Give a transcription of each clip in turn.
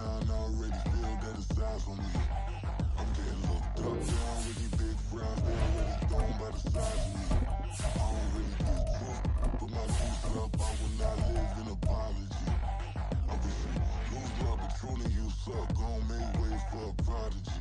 down, I already feel that it's eyes on me. I'm getting looked up down with these big frowns, they already thrown by the size of me. I don't really get drunk, but my juice up, I will not live in apology. I'm receiving lose my Patron and you suck, gon' make way for a prodigy.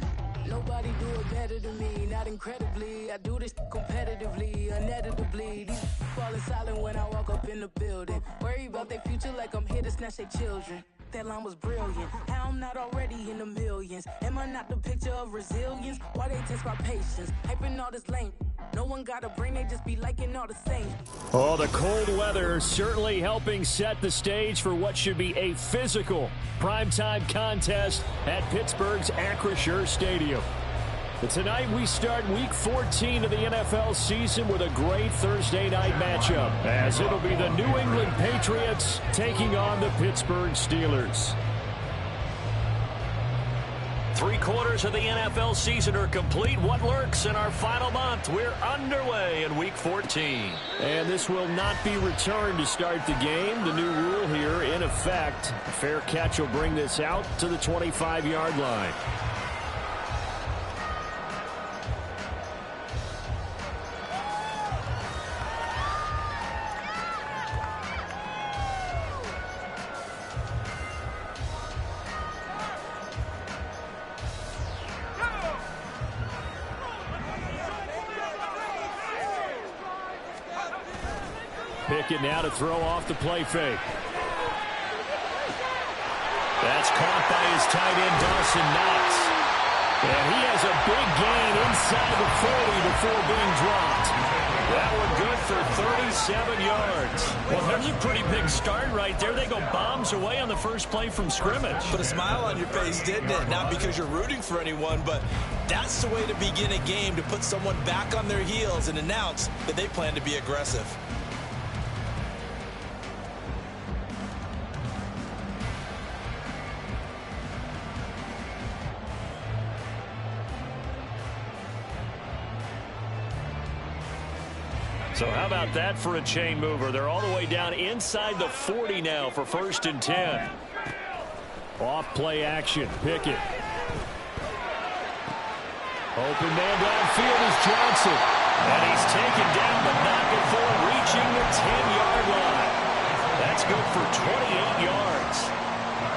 Nobody do it better than me, not incredibly. I do this competitively, uneditably. These falling silent when I walk up in the building. Worry about their future like I'm here to snatch their children. That line was brilliant. How I'm not already in the millions? Am I not the picture of resilience? Why they test my patience? Hyping all this lame. No one got a brain, they just be liking all the same. Oh, the cold weather certainly helping set the stage for what should be a physical primetime contest at Pittsburgh's Acrisure Stadium. And tonight we start Week 14 of the NFL season with a great Thursday night matchup, as it'll be the New England Patriots taking on the Pittsburgh Steelers. 3 quarters of the NFL season are complete. What lurks in our final month? We're underway in Week 14. And this will not be returned to start the game. The new rule here in effect. A fair catch will bring this out to the 25-yard line. Pickett now to throw off the play fake. That's caught by his tight end, Dawson Knox. And he has a big gain inside the 40 before being dropped. That one good for 37 yards. Well, there's a pretty big start right there. They go bombs away on the first play from scrimmage. Put a smile on your face, didn't it? Not because you're rooting for anyone, but that's the way to begin a game, to put someone back on their heels and announce that they plan to be aggressive. So how about that for a chain mover? They're all the way down inside the 40 now for 1st and 10. Off play action. Pickett. Open man downfield is Johnson. And he's taken down, but not before reaching the 10-yard line. That's good for 28 yards.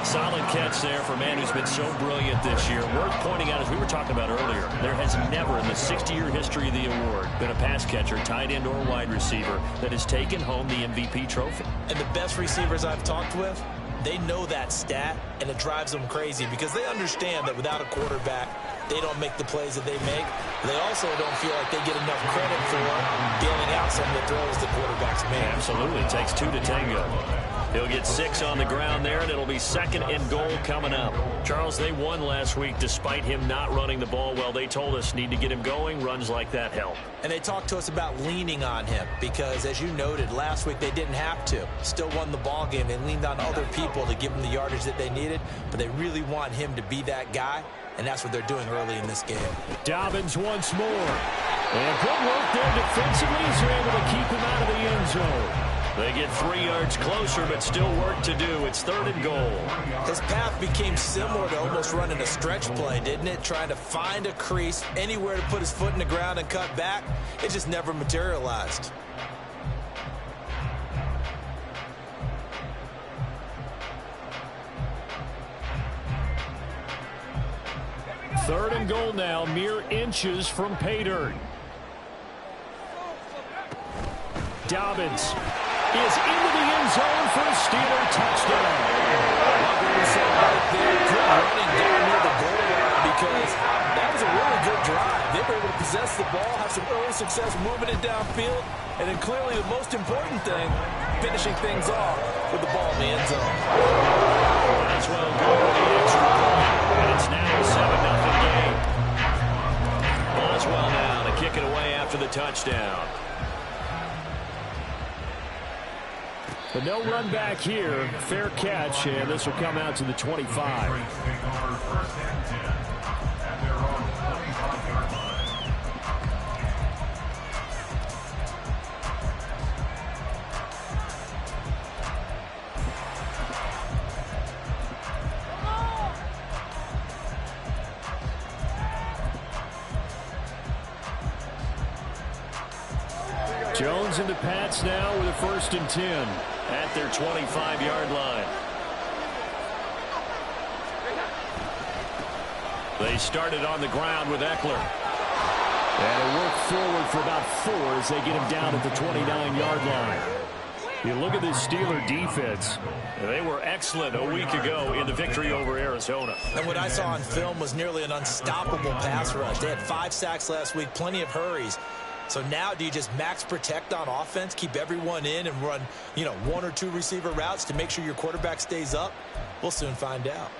Solid catch there for a man who's been so brilliant this year. Worth pointing out, as we were talking about earlier, there has never in the 60-year history of the award been a pass catcher, tight end, or wide receiver that has taken home the MVP trophy. And the best receivers I've talked with, they know that stat, and it drives them crazy because they understand that without a quarterback, they don't make the plays that they make. They also don't feel like they get enough credit for bailing out some of the throws the quarterbacks make. Absolutely. It takes 2 to tango. He'll get 6 on the ground there, and it'll be 2nd and goal coming up. Charles, they won last week despite him not running the ball well. They told us need to get him going. Runs like that help. And they talked to us about leaning on him because, as you noted, last week they didn't have to. Still won the ball game. They leaned on other people to give them the yardage that they needed, but they really want him to be that guy, and that's what they're doing early in this game. Dobbins once more. And good work there defensively as they're able to keep him out of the end zone. They get 3 yards closer, but still work to do. It's 3rd and goal. His path became similar to almost running a stretch play, didn't it? Trying to find a crease, anywhere to put his foot in the ground and cut back. It just never materialized. Third and goal now, mere inches from pay dirt. Dobbins is into the end zone for a Steeler touchdown. Good running down near the goal line because that was a really good drive. They were able to possess the ball, have some early success moving it downfield, and then clearly the most important thing, finishing things off with the ball in the end zone. That's well good with the extra point, and it's now a 7-0 game. Boswell now to kick it away after the touchdown. But no run back here. Fair catch, and this will come out to the 25. Jones and the Pats now with a 1st and 10 at their 25-yard line. They started on the ground with Eckler. And a work forward for about 4 as they get him down at the 29-yard line. You look at this Steeler defense. They were excellent a week ago in the victory over Arizona. And what I saw on film was nearly an unstoppable pass rush. They had 5 sacks last week, plenty of hurries. So now do you just max protect on offense, keep everyone in and run, 1 or 2 receiver routes to make sure your quarterback stays up? We'll soon find out.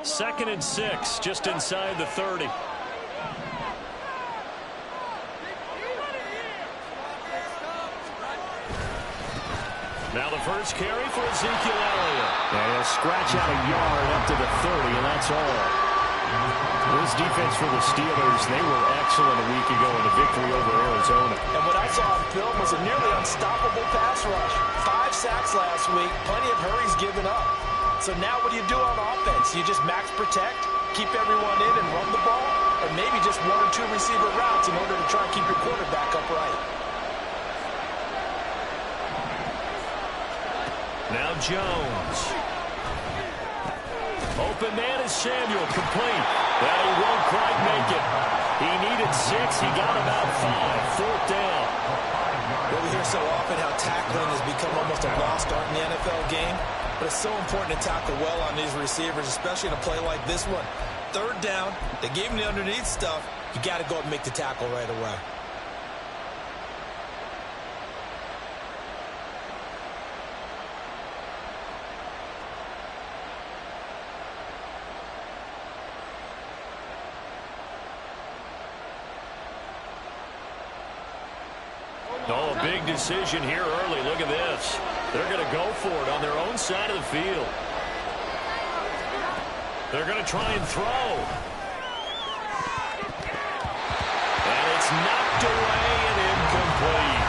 Second and 6, just inside the 30. Now the first carry for Ezekiel Elliott. And he'll scratch out a yard up to the 30, and that's all. This defense for the Steelers, they were excellent a week ago in the victory over Arizona. And what I saw on film was a nearly unstoppable pass rush. 5 sacks last week, plenty of hurries given up. So now what do you do on offense? You just max protect, keep everyone in and run the ball, or maybe just 1 or 2 receiver routes in order to try and keep your quarterback upright. Now Jones. Open man is Samuel, complete. But he won't quite make it. He needed 6, he got about 5. 4th down. Well, we hear so often how tackling has become almost a lost art in the NFL game. But it's so important to tackle well on these receivers, especially in a play like this one. 3rd down, they gave him the underneath stuff. You got to go and make the tackle right away. Oh, a big decision here early. Look at this. They're going to go for it on their own side of the field. They're going to try and throw. And it's knocked away and incomplete.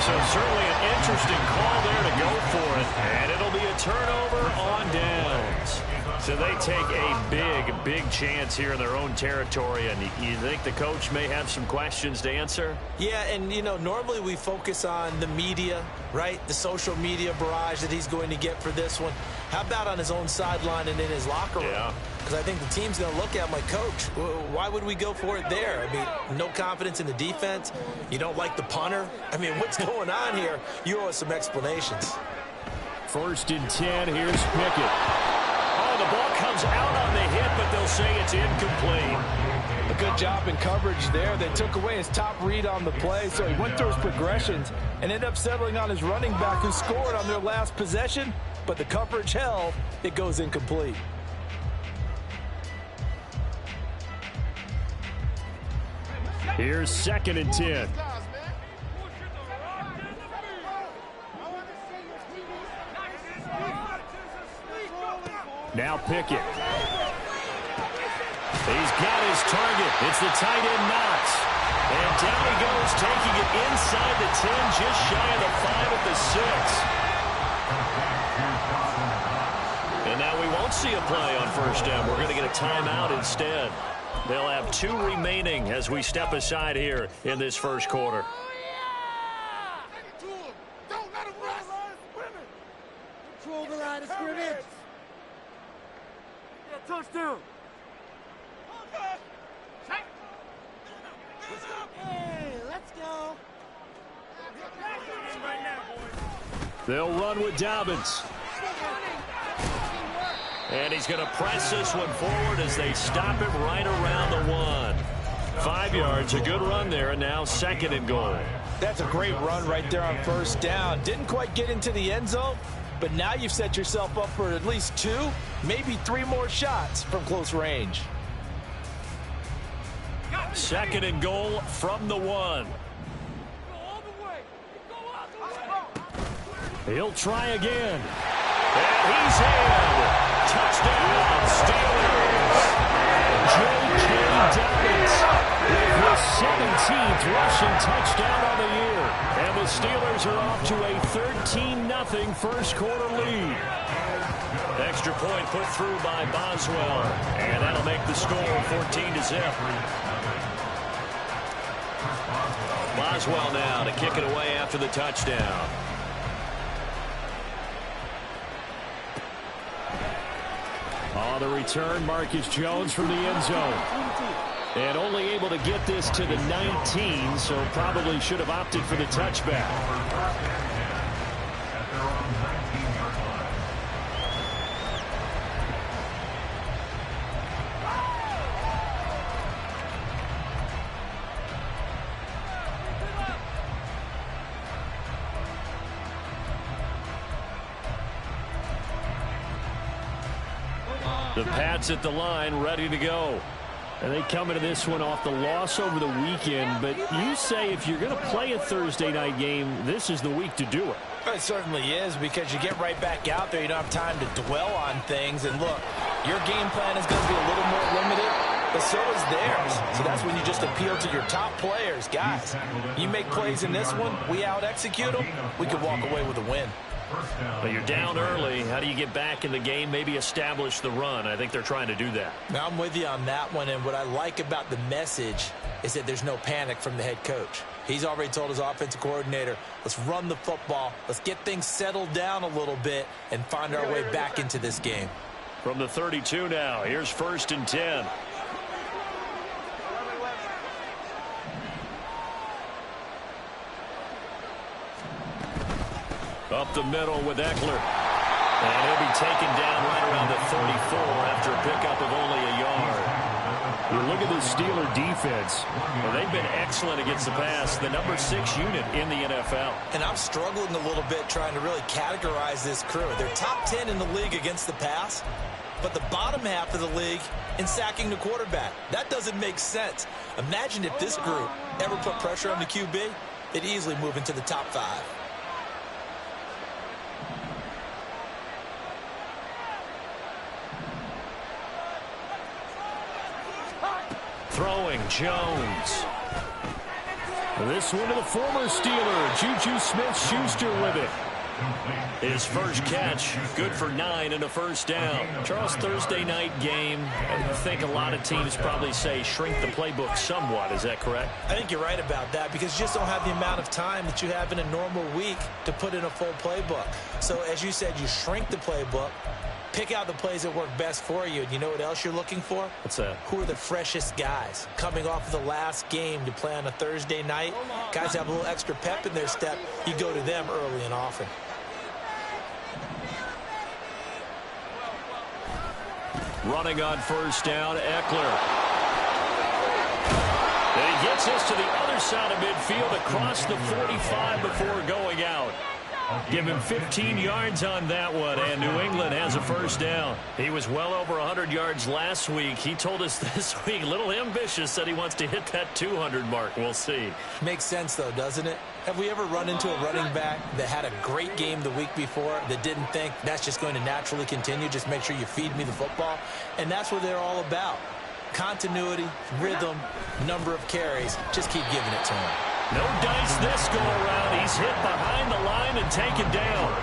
So certainly an interesting call there to go for it. And it'll be a turnover on downs. So they take a big chance here in their own territory. And you think the coach may have some questions to answer? Yeah, and, normally we focus on the media, right? The social media barrage that he's going to get for this one. How about on his own sideline and in his locker room? Yeah. Because I think the team's going to look at him like, Coach, why would we go for it there? I mean, no confidence in the defense. You don't like the punter. I mean, what's going on here? You owe us some explanations. 1st and 10, here's Pickett. Oh, the ball comes out on the hit, but they'll say it's incomplete. A good job in coverage there. They took away his top read on the play, so he went through his progressions and ended up settling on his running back who scored on their last possession, but the coverage held. It goes incomplete. Here's 2nd and 10. Now Pickett. He's got his target. It's the tight end Knox. And down he goes, taking it inside the 10, just shy of the 5 at the 6. And now we won't see a play on 1st down. We're going to get a timeout instead. They'll have 2 remaining as we step aside here in this 1st quarter. Don't let him rest. Control the line of scrimmage. Touchdown. Hey, let's go. They'll run with Dobbins. And he's going to press this one forward as they stop him right around the 1. 5 yards, a good run there, and now 2nd and goal. That's a great run right there on 1st down. Didn't quite get into the end zone, but now you've set yourself up for at least 2, maybe 3 more shots from close range. 2nd and goal from the 1. He'll try again. And he's in. Touchdown, Steelers. J.K. Dobbins with his 17th rushing touchdown on the year. And the Steelers are off to a 13-0 first quarter lead. Extra point put through by Boswell, and that'll make the score 14-0. Boswell now to kick it away after the touchdown. On the return, Marcus Jones from the end zone. And only able to get this to the 19, so probably should have opted for the touchback. The Pats at the line, ready to go. And they come into this one off the loss over the weekend. But you say if you're going to play a Thursday night game, this is the week to do it. It certainly is, because you get right back out there. You don't have time to dwell on things. And look, your game plan is going to be a little more limited, but so is theirs. So that's when you just appeal to your top players. Guys, you make plays in this one, we out-execute them, we could walk away with a win. But you're down early. How do you get back in the game, maybe establish the run? I think they're trying to do that. Now, I'm with you on that one, and what I like about the message is that there's no panic from the head coach. He's already told his offensive coordinator, let's run the football, let's get things settled down a little bit and find our way back into this game. From the 32 now, here's 1st and 10. Up the middle with Eckler. And he'll be taken down right around the 34 after a pickup of only a yard. You look at the Steeler defense. Well, they've been excellent against the pass, the number 6 unit in the NFL. And I'm struggling a little bit trying to really categorize this crew. They're top 10 in the league against the pass, but the bottom half of the league in sacking the quarterback. That doesn't make sense. Imagine if this group ever put pressure on the QB, they'd easily move into the top 5. Throwing, Jones. This one to the former Steeler, Juju Smith-Schuster with it. His first catch, good for 9 and a first down. Charles, Thursday night game, I think a lot of teams probably say shrink the playbook somewhat. Is that correct? I think you're right about that, because you just don't have the amount of time that you have in a normal week to put in a full playbook. So as you said, you shrink the playbook, pick out the plays that work best for you. And you know what else you're looking for? What's that? Who are the freshest guys coming off of the last game to play on a Thursday night? Guys have a little extra pep in their step. You go to them early and often. Running on first down, Eckler. And he gets us to the other side of midfield across the 45 before going out. Give him 15 yards on that one, and New England has a first down. He was well over 100 yards last week. He told us this week, a little ambitious, said he wants to hit that 200 mark. We'll see. Makes sense, though, doesn't it? Have we ever run into a running back that had a great game the week before that didn't think that's just going to naturally continue? Just make sure you feed me the football. And that's what they're all about. Continuity, rhythm, number of carries. Just keep giving it to him. No dice this go around. He's hit behind the line and taken down.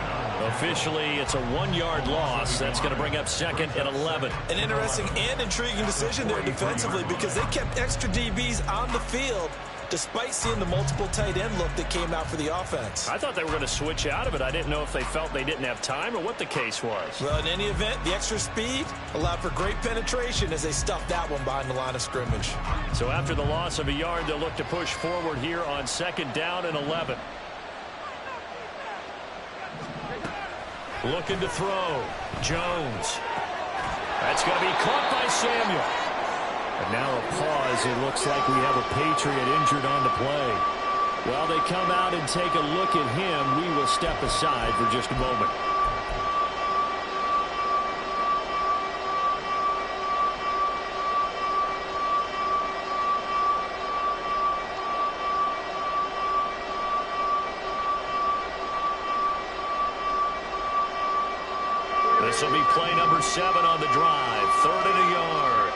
Officially, it's a 1-yard loss. That's going to bring up 2nd and 11. An interesting and intriguing decision there defensively, because they kept extra DBs on the field despite seeing the multiple tight end look that came out for the offense. I thought they were going to switch out of it. I didn't know if they felt they didn't have time or what the case was. Well, in any event, the extra speed allowed for great penetration as they stuffed that one behind the line of scrimmage. So after the loss of a yard, they'll look to push forward here on 2nd down and 11. Looking to throw. Jones. That's going to be caught by Samuel. And now a pause. It looks like we have a Patriot injured on the play. While they come out and take a look at him, we will step aside for just a moment. This will be play number 7 on the drive. 3rd and a yard.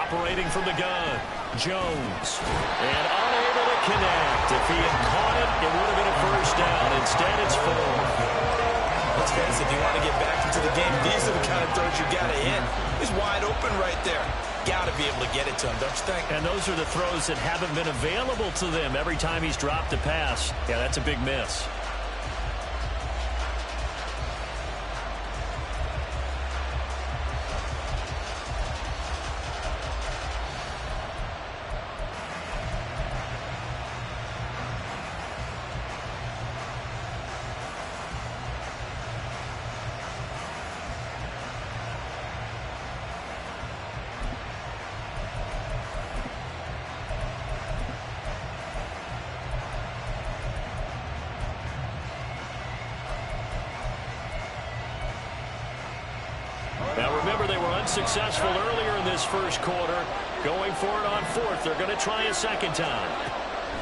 Operating from the gun, Jones. And unable to connect. If he had caught it, it would have been a first down. Instead, it's 4. Let's face it, if you want to get back into the game, these are the kind of throws you got to hit. He's wide open right there. Got to be able to get it to him, don't you think? And those are the throws that haven't been available to them every time he's dropped a pass. Yeah, that's a big miss. Now remember, they were unsuccessful earlier in this first quarter. Going for it on 4th. They're going to try a second time.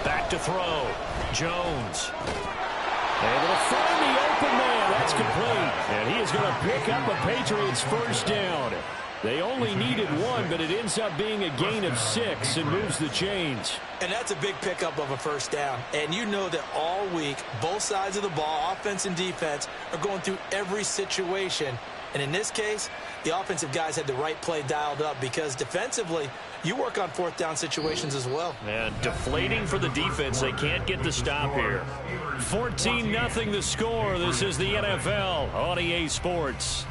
Back to throw. Jones. Able to find the open man. That's complete. And he is going to pick up a Patriots first down. They only needed 1, but it ends up being a gain of 6 and moves the chains. And that's a big pickup of a first down. And you know that all week, both sides of the ball, offense and defense, are going through every situation. And in this case, the offensive guys had the right play dialed up because defensively, you work on 4th down situations as well. And deflating for the defense. They can't get the stop here. 14-0 the score. This is the NFL on EA Sports.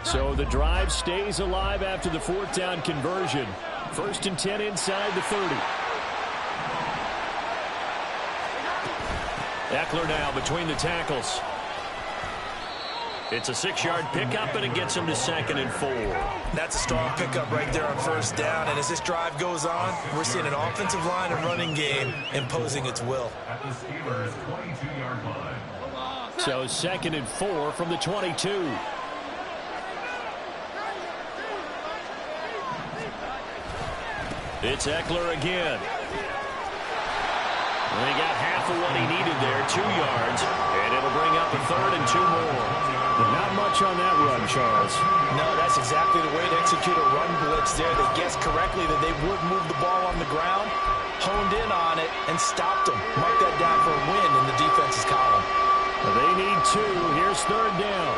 So the drive stays alive after the 4th down conversion. 1st and 10 inside the 30. Eckler now between the tackles. It's a 6-yard pickup, and it gets him to 2nd and 4. That's a strong pickup right there on 1st down. And as this drive goes on, we're seeing an offensive line and running game imposing its will. At the Steelers' 22-yard line. So 2nd and 4 from the 22. It's Eckler again. And he got half of what he needed there, 2 yards, and it'll bring up a 3rd and 2 more. But not much on that run, Charles. No, that's exactly the way to execute a run blitz there. They guessed correctly that they would move the ball on the ground, honed in on it, and stopped them. Mark that down for a win in the defense's column. They need 2. Here's 3rd down.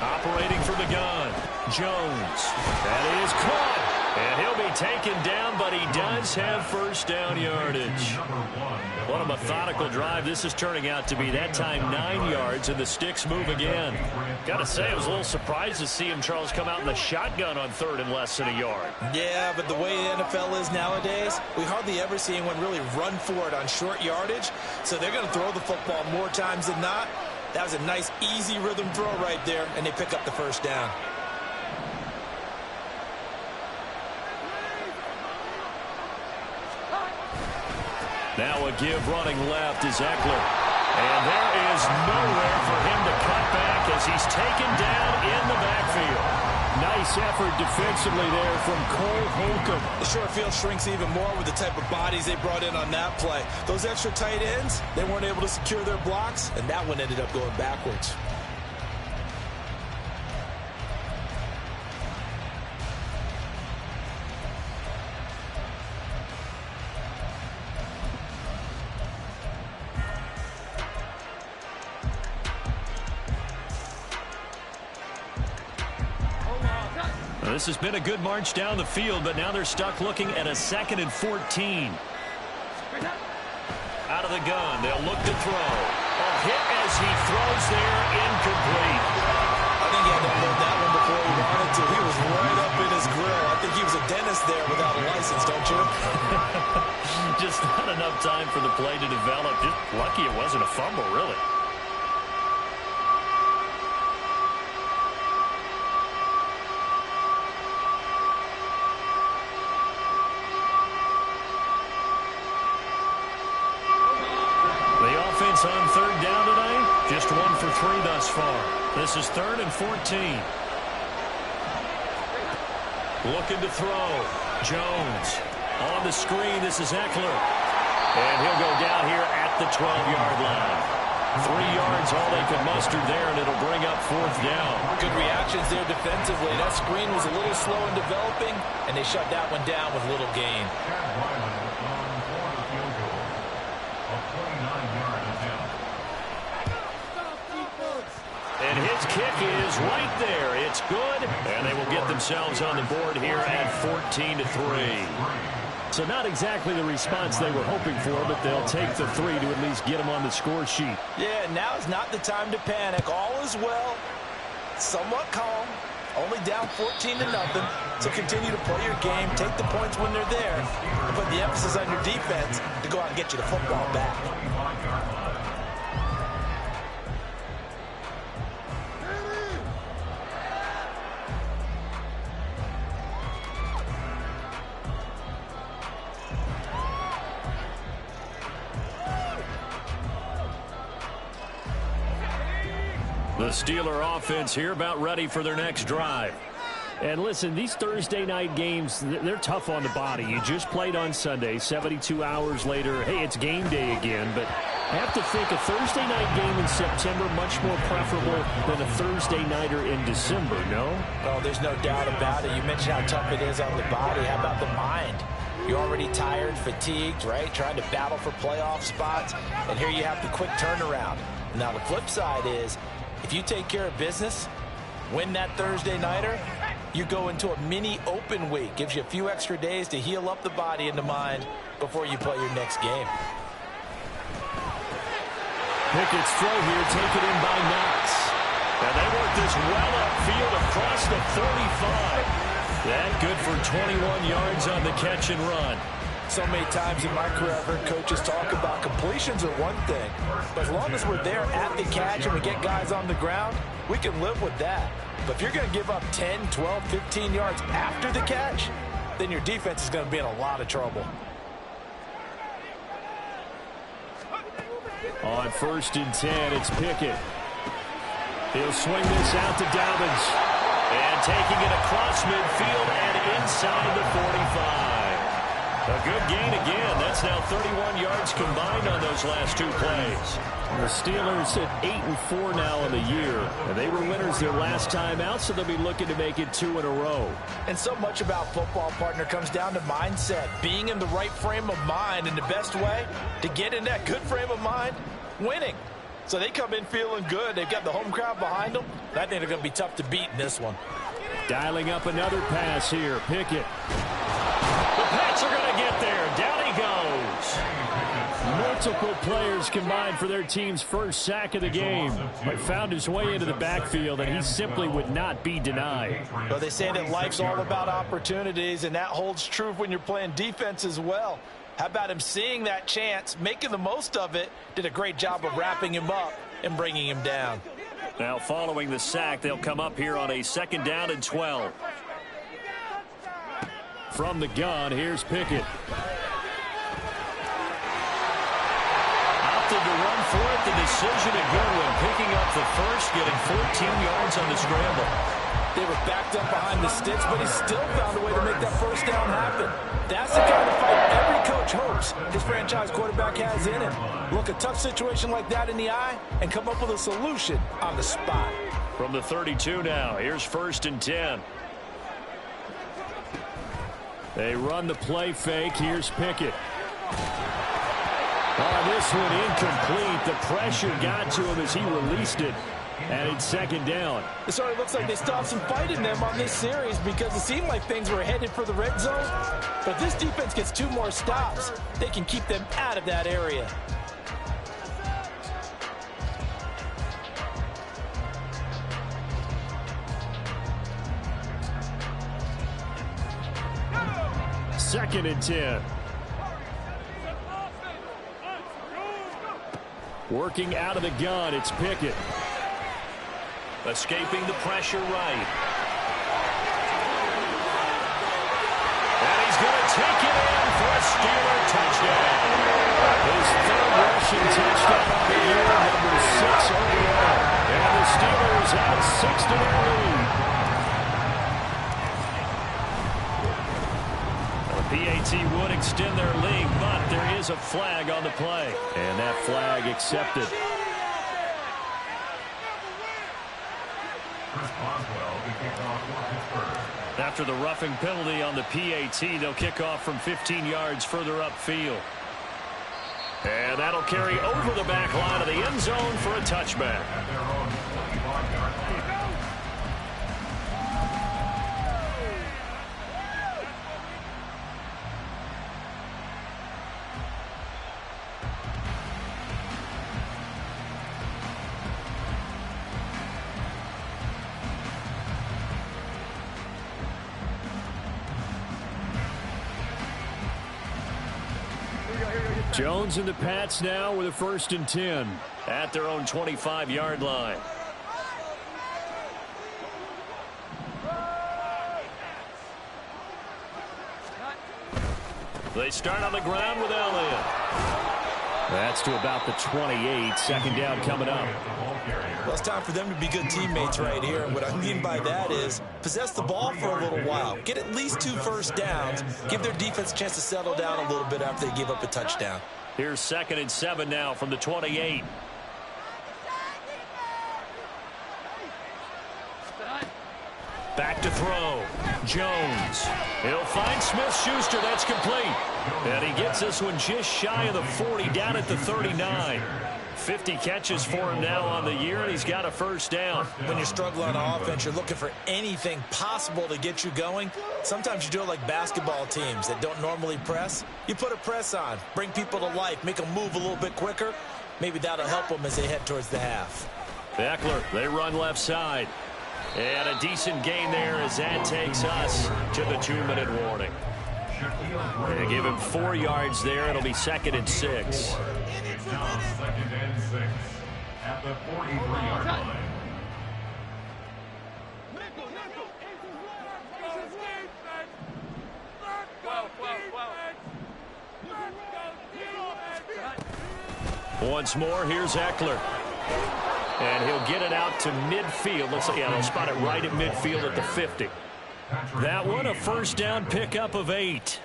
Operating from the gun, Jones. That is caught. And he'll be taken down, but he does have first down yardage. What a methodical drive this is turning out to be. That time 9 yards, and the sticks move again. Got to say, I was a little surprised to see him, Charles, come out in the shotgun on 3rd and less than a yard. Yeah, but the way the NFL is nowadays, we hardly ever see anyone really run for it on short yardage. So they're going to throw the football more times than not. That was a nice, easy rhythm throw right there, and they pick up the first down. Now a give running left is Eckler. And there is nowhere for him to cut back as he's taken down in the backfield. Nice effort defensively there from Cole Holcomb. The short field shrinks even more with the type of bodies they brought in on that play. Those extra tight ends, they weren't able to secure their blocks, and that one ended up going backwards. This has been a good march down the field, but now they're stuck looking at a 2nd and 14. Out of the gun, they'll look to throw. A hit as he throws there, incomplete. I think he had to unload that one before he wanted to. He was right up in his grill. I think he was a dentist there without a license, don't you? Just not enough time for the play to develop. Just lucky it wasn't a fumble, really. offense on third down tonight? Just 1 for 3 thus far. This is 3rd and 14. Looking to throw. Jones on the screen. This is Eckler. And he'll go down here at the 12-yard line. 3 yards, all they could muster there, and it'll bring up 4th down. Good reactions there defensively. That screen was a little slow in developing, and they shut that one down with little gain. And his kick is right there. It's good, and they will get themselves on the board here at 14-3. So not exactly the response they were hoping for, but they'll take the 3 to at least get them on the score sheet. Yeah, now is not the time to panic. All is well. Somewhat calm. Only down 14-0. So continue to play your game. Take the points when they're there. And put the emphasis on your defense to go out and get you the football back. The Steeler offense here about ready for their next drive. And listen, these Thursday night games, they're tough on the body. You just played on Sunday, 72 hours later. Hey, it's game day again. But I have to think a Thursday night game in September much more preferable than a Thursday nighter in December, no? Oh, there's no doubt about it. You mentioned how tough it is on the body. How about the mind? You're already tired, fatigued, right? Trying to battle for playoff spots. And here you have the quick turnaround. Now, the flip side is, if you take care of business, win that Thursday nighter, you go into a mini open week. Gives you a few extra days to heal up the body and the mind before you play your next game. Pickett's throw here, taken in by Knox. And they work this well upfield across the 45. That good for 21 yards on the catch and run. So many times in my career I've heard coaches talk about completions are one thing, but as long as we're there at the catch and we get guys on the ground, we can live with that. But if you're going to give up 10, 12, 15 yards after the catch, then your defense is going to be in a lot of trouble. On 1st and 10, it's Pickett. He'll swing this out to Dobbins. And taking it across midfield and inside the 45. A good gain again. That's now 31 yards combined on those last 2 plays. The Steelers at 8-4 now in the year. And they were winners their last time out, so they'll be looking to make it 2 in a row. And so much about football, partner, comes down to mindset. Being in the right frame of mind, and the best way to get in that good frame of mind, winning. So they come in feeling good. They've got the home crowd behind them. I think they're going to be tough to beat in this one. Dialing up another pass here. Pickett. The Pats are going to get there. Down he goes. Multiple players combined for their team's first sack of the game. But found his way into the backfield, and he simply would not be denied. Well, they say that life's all about opportunities, and that holds true when you're playing defense as well. How about him seeing that chance, making the most of it, did a great job of wrapping him up and bringing him down. Now following the sack, they'll come up here on a 2nd down and 12. From the gun, here's Pickett. Opted to run for it. The decision a good one. Picking up the first, getting 14 yards on the scramble. They were backed up behind the sticks, but he still found a way to make that first down happen. That's the kind of fight every coach hopes his franchise quarterback has in him. Look a tough situation like that in the eye and come up with a solution on the spot. From the 32 now, here's 1st and 10. They run the play fake. Here's Pickett. This one incomplete. The pressure got to him as he released it. And it's 2nd down. It sort of looks like they still have some fight in them on this series because it seemed like things were headed for the red zone. But if this defense gets 2 more stops, they can keep them out of that area. Second and 10. Working out of the gun, it's Pickett. Escaping the pressure right. And he's going to take it in for a Steeler touchdown. His 3rd rushing touchdown on the Steelers out 6 to their lead. The PAT would extend their lead, but there is a flag on the play. And that flag accepted. After the roughing penalty on the PAT, they'll kick off from 15 yards further upfield. And that'll carry over the back line of the end zone for a touchback. Jones and the Pats now with a 1st and 10 at their own 25-yard line. They start on the ground with Elliott. That's to about the 28. 2nd down coming up. Well, it's time for them to be good teammates right here. And what I mean by that is possess the ball for a little while. Get at least 2 first downs. Give their defense a chance to settle down a little bit after they give up a touchdown. Here's 2nd and 7 now from the 28. Back to throw. Jones. He'll find Smith-Schuster. That's complete. And he gets this one just shy of the 40, down at the 39. 50 catches for him now on the year, and he's got a 1st down. When you're struggling on offense, you're looking for anything possible to get you going. Sometimes you do it like basketball teams that don't normally press. You put a press on, bring people to life, make them move a little bit quicker. Maybe that'll help them as they head towards the half. Eckler, they run left side. And a decent gain there as that takes us to the 2-minute warning. They give him 4 yards there. It'll be 2nd and 6. It's now 2nd and 6 at the 43-yard line. Once more, here's Eckler. And he'll get it out to midfield. Let's see, yeah, they'll spot it right at midfield at the 50. That one, a 1st down pickup of 8.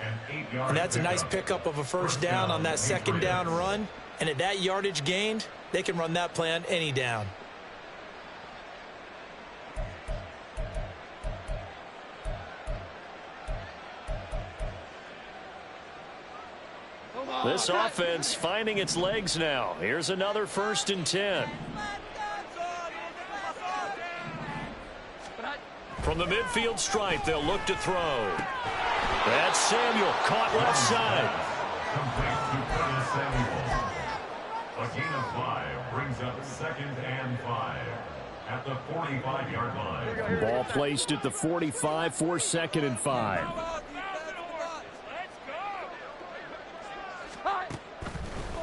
And that's a nice pickup of a 1st down on that 2nd down run. And at that yardage gained, they can run that play on any down. This offense finding its legs now. Here's another 1st and 10. From the midfield stripe, they'll look to throw. That's Samuel, caught left side. A gain of 5 brings up 2nd and 5 at the 45-yard line. Ball placed at the 45 for 2nd and 5.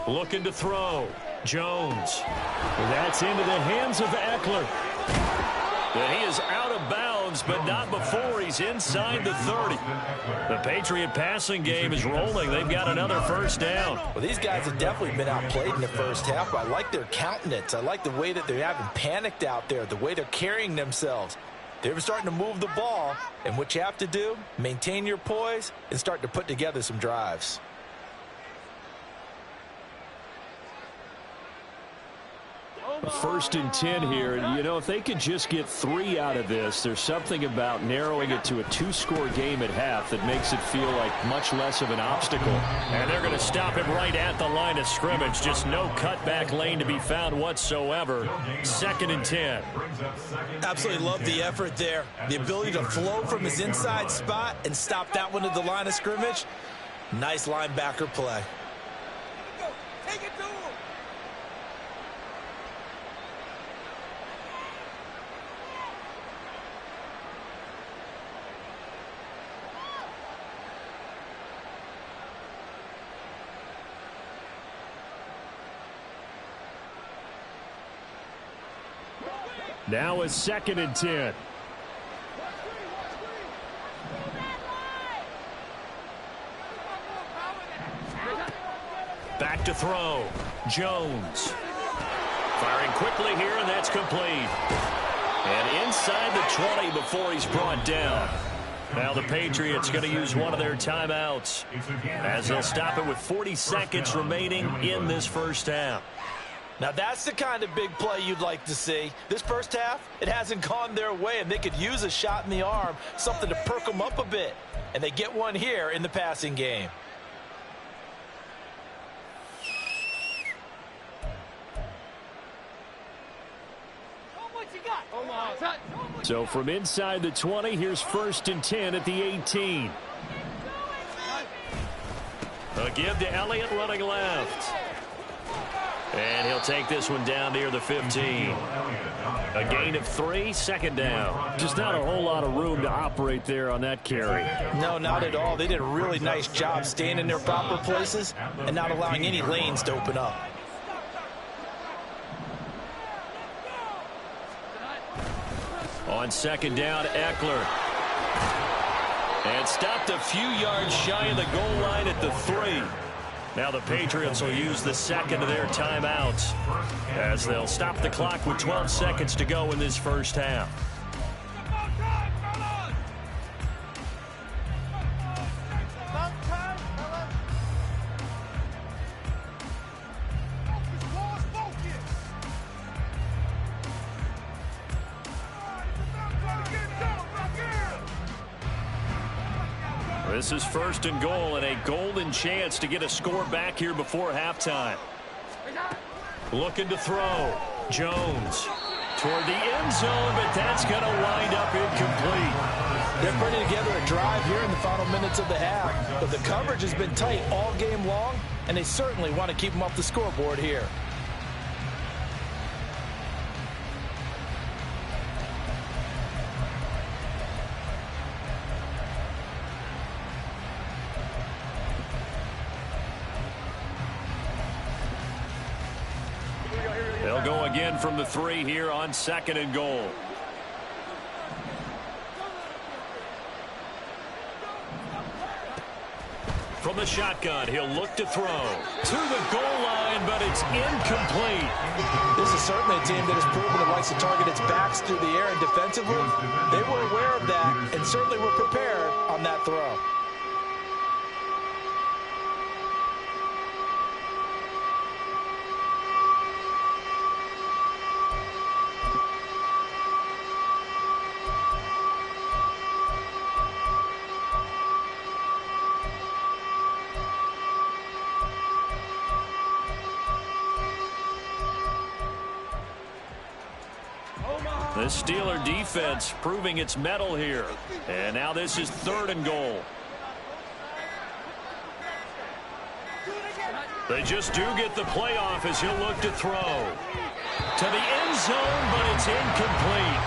Looking to throw. Jones. That's into the hands of Eckler. And he is out of bounds, but not before he's inside the 30. The Patriot passing game is rolling. They've got another 1st down. Well, these guys have definitely been outplayed in the 1st half. I like their countenance. I like the way that they're having panicked out there, the way they're carrying themselves. They're starting to move the ball, and what you have to do, maintain your poise and start to put together some drives. A 1st and 10 here. You know, if they could just get 3 out of this, there's something about narrowing it to a 2-score game at half that makes it feel like much less of an obstacle. And they're going to stop him right at the line of scrimmage. Just no cutback lane to be found whatsoever. 2nd and 10. Absolutely love the effort there. The ability to flow from his inside spot and stop that one at the line of scrimmage. Nice linebacker play. Take it to him. Now a 2nd and 10. Back to throw. Jones. Firing quickly here, and that's complete. And inside the 20 before he's brought down. Now the Patriots going to use one of their timeouts as they'll stop it with 40 seconds remaining in this first half. Now that's the kind of big play you'd like to see. This first half, it hasn't gone their way, and they could use a shot in the arm, something to perk them up a bit. And they get one here in the passing game. So from inside the 20, here's 1st and 10 at the 18. A give to Elliott running left. And he'll take this one down near the 15. A gain of 3, 2nd down. Just not a whole lot of room to operate there on that carry. No, not at all. They did a really nice job staying in their proper places and not allowing any lanes to open up. On 2nd down, Eckler. And stopped a few yards shy of the goal line at the 3. Now the Patriots will use the second of their timeouts as they'll stop the clock with 12 seconds to go in this first half. This is 1st and goal and a golden chance to get a score back here before halftime. Looking to throw. Jones toward the end zone, but that's going to wind up incomplete. They're putting together a drive here in the final minutes of the half, but the coverage has been tight all game long, and they certainly want to keep them off the scoreboard here. They'll go again from the 3 here on 2nd and goal. From the shotgun, he'll look to throw to the goal line, but it's incomplete. This is certainly a team that has proven it likes to target its backs through the air and defensively. They were aware of that and certainly were prepared on that throw. The Steeler defense proving its mettle here. And now this is 3rd and goal. They just do get the playoff as he'll look to throw. To the end zone, but it's incomplete.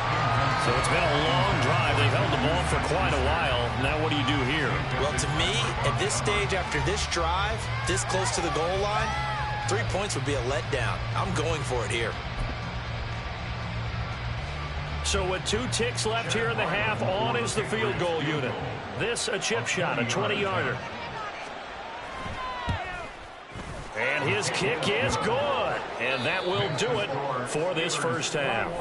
So it's been a long drive. They've held the ball for quite a while. Now what do you do here? Well, to me, at this stage after this drive, this close to the goal line, 3 points would be a letdown. I'm going for it here. So with 2 ticks left here in the half, on is the field goal unit. This a chip shot, a 20-yarder. And his kick is good. And that will do it for this first half.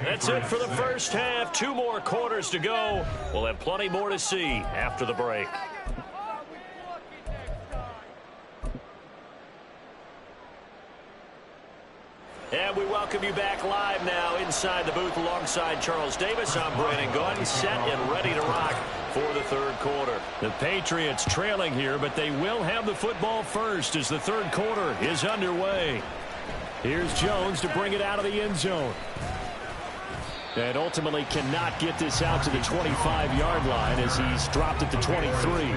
That's it for the first half. 2 more quarters to go. We'll have plenty more to see after the break. And we welcome you back live now inside the booth alongside Charles Davis. I'm Brandon Gordon, set and ready to rock for the 3rd quarter. The Patriots trailing here, but they will have the football first as the 3rd quarter is underway. Here's Jones to bring it out of the end zone. And ultimately cannot get this out to the 25-yard line as he's dropped at the 23.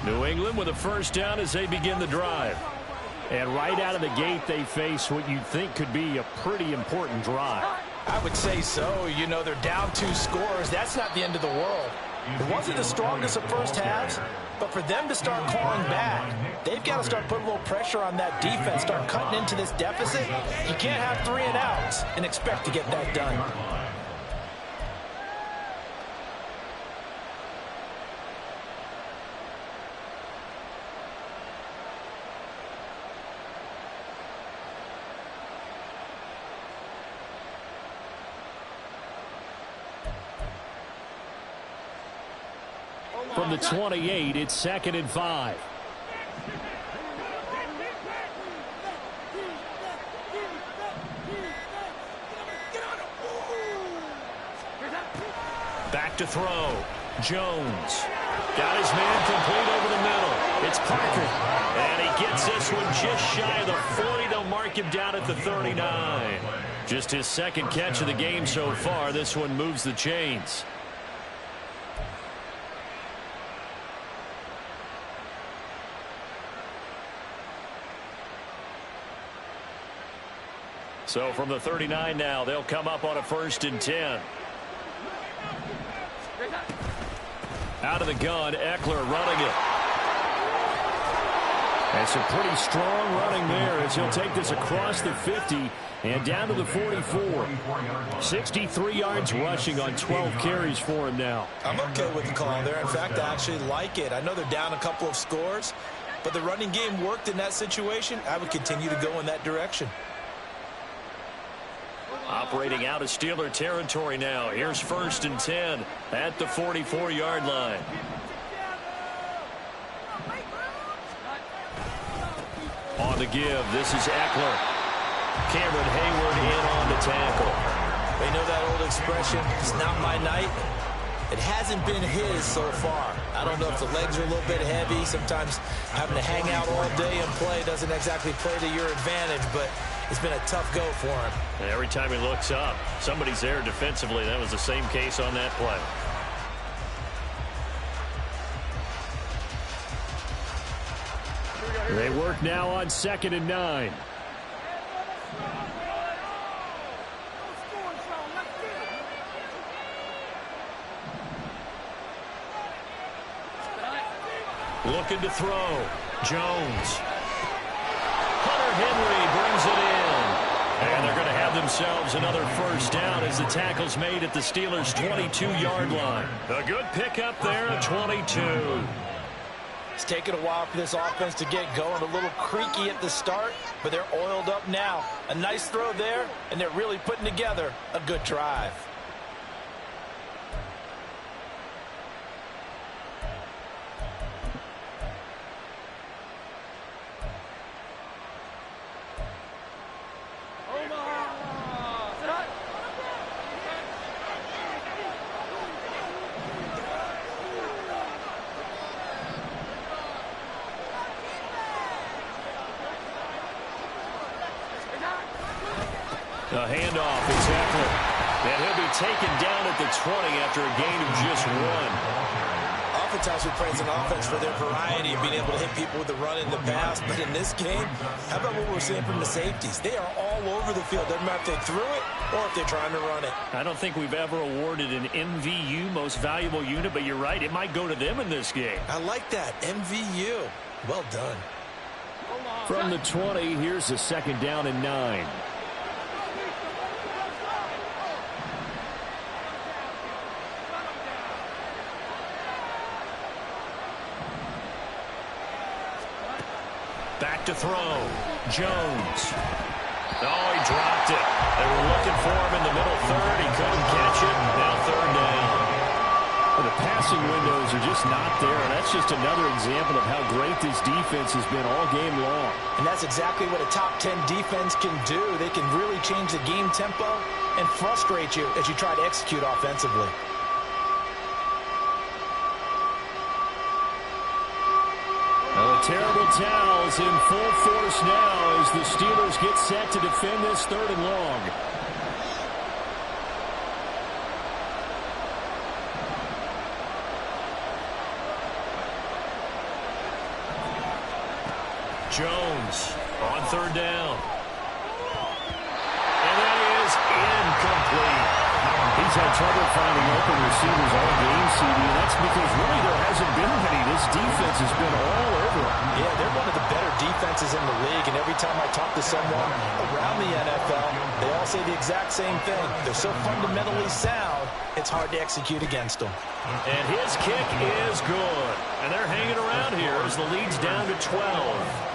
New England with a first down as they begin the drive. And right out of the gate, they face what you'd think could be a pretty important drive. I would say so. You know, they're down 2 scores. That's not the end of the world. It wasn't the strongest of first halves, but for them to start clawing back, they've got to start putting a little pressure on that defense, start cutting into this deficit. You can't have 3 and outs and expect to get that done. From the 28, it's 2nd and 5. Back to throw. Jones. Got his man complete over the middle. It's Parker. And he gets this one just shy of the 40. They'll mark him down at the 39. Just his 2nd catch of the game so far. This one moves the chains. So from the 39 now, they'll come up on a 1st and 10. Out of the gun, Eckler running it. And some pretty strong running there as he'll take this across the 50 and down to the 44. 63 yards rushing on 12 carries for him now. I'm okay with the call there. In fact, I actually like it. I know they're down a couple of scores, but the running game worked in that situation. I would continue to go in that direction. Operating out of Steeler territory now. Here's 1st and 10 at the 44-yard line. On the give, this is Eckler. Cameron Hayward in on the tackle. They know that old expression, it's not my night. It hasn't been his so far. I don't know if the legs are a little bit heavy. Sometimes having to hang out all day and play doesn't exactly play to your advantage, but it's been a tough go for him. And every time he looks up, somebody's there defensively. That was the same case on that play. They work now on 2nd and 9. Looking to throw. Jones. Hunter Henry brings it in. And they're going to have themselves another 1st down as the tackle's made at the Steelers' 22-yard line. A good pickup there at 22. It's taken a while for this offense to get going. A little creaky at the start, but they're oiled up now. A nice throw there, and they're really putting together a good drive. A handoff, it's Eckler. And he'll be taken down at the 20 after a gain of just 1. Oftentimes we praise an offense for their variety of being able to hit people with the run in the pass, but in this game, how about what we're seeing from the safeties? They are all over the field. Doesn't matter if they threw it or if they're trying to run it. I don't think we've ever awarded an MVU, most valuable unit, but you're right, it might go to them in this game. I like that, MVU. Well done. From the 20, here's a 2nd down and 9. Back to throw. Jones. Oh, he dropped it. They were looking for him in the middle 3rd. He couldn't catch it. Now 3rd down. Well, the passing windows are just not there. And that's just another example of how great this defense has been all game long. And that's exactly what a top 10 defense can do. They can really change the game tempo and frustrate you as you try to execute offensively. Terrible towels in full force now as the Steelers get set to defend this 3rd and long. Jones on 3rd down. And that is incomplete. He Pittsburgh's had trouble finding open receivers all game, CD. That's because really there hasn't been many. This defense has been all over them. Yeah, they're one of the better defenses in the league, and every time I talk to someone around the NFL, they all say the exact same thing. They're so fundamentally sound, it's hard to execute against them. And his kick is good. And they're hanging around here as the lead's down to 12.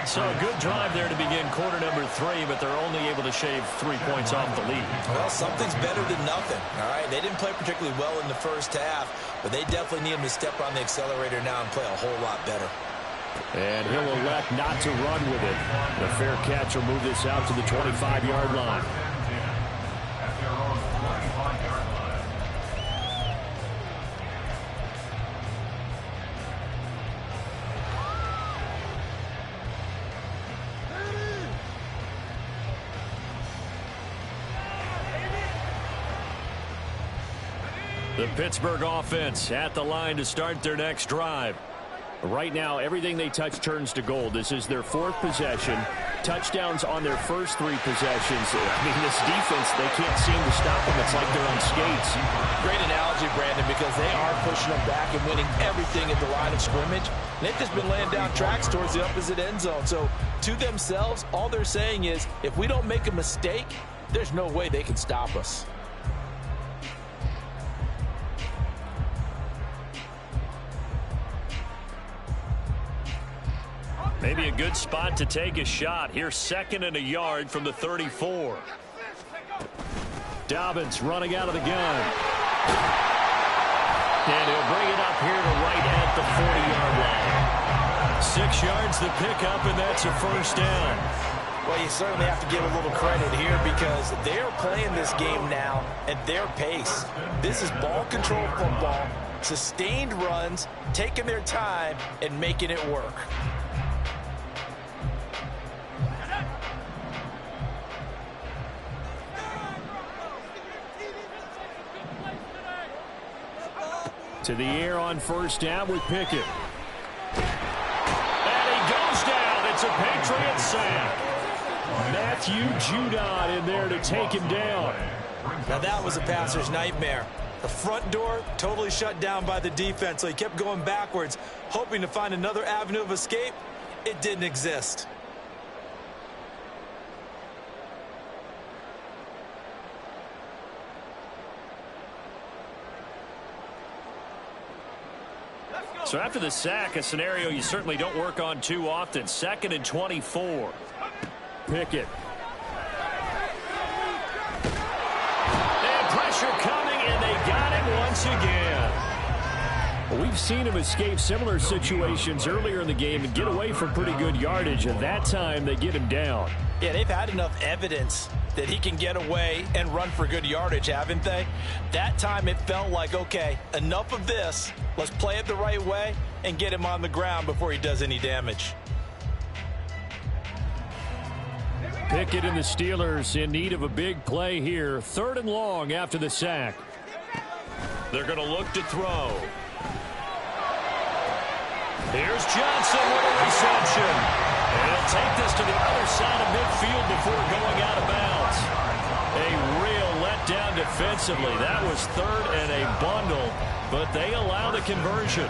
So a good drive there to begin quarter number 3, but they're only able to shave 3 points off the lead. Well, something's better than nothing, all right? They didn't play particularly well in the first half, but they definitely need him to step on the accelerator now and play a whole lot better. And he'll elect not to run with it. The fair catch will move this out to the 25-yard line. The Pittsburgh offense at the line to start their next drive. Right now, everything they touch turns to gold. This is their 4th possession. Touchdowns on their first 3 possessions. I mean, this defense, they can't seem to stop them. It's like they're on skates. Great analogy, Brandon, because they are pushing them back and winning everything at the line of scrimmage. And they've just been laying down tracks towards the opposite end zone. So, to themselves, all they're saying is, if we don't make a mistake, there's no way they can stop us. Maybe a good spot to take a shot. Here's 2nd and a yard from the 34. Dobbins running out of the gun. And he'll bring it up here to right at the 40-yard line. 6 yards the pickup, and that's a first down. Well, you certainly have to give a little credit here because they're playing this game now at their pace. This is ball control football, sustained runs, taking their time, and making it work. To the air on first down with Pickett. And he goes down. It's a Patriots sack. Matthew Judon in there to take him down. Now that was a passer's nightmare. The front door totally shut down by the defense, so he kept going backwards, hoping to find another avenue of escape. It didn't exist. So after the sack, a scenario you certainly don't work on too often. 2nd and 24. Pickett. And pressure coming, and they got him once again. Well, we've seen him escape similar situations earlier in the game and get away from pretty good yardage, and that time they get him down. Yeah, they've had enough evidence that he can get away and run for good yardage, haven't they? That time it felt like, okay, enough of this. Let's play it the right way and get him on the ground before he does any damage. Pickett and the Steelers in need of a big play here. 3rd and long after the sack. They're going to look to throw. Here's Johnson with a reception. And he'll take this to the other side of midfield before going out of bounds. A real letdown defensively. That was 3rd and a bundle, but they allow the conversion.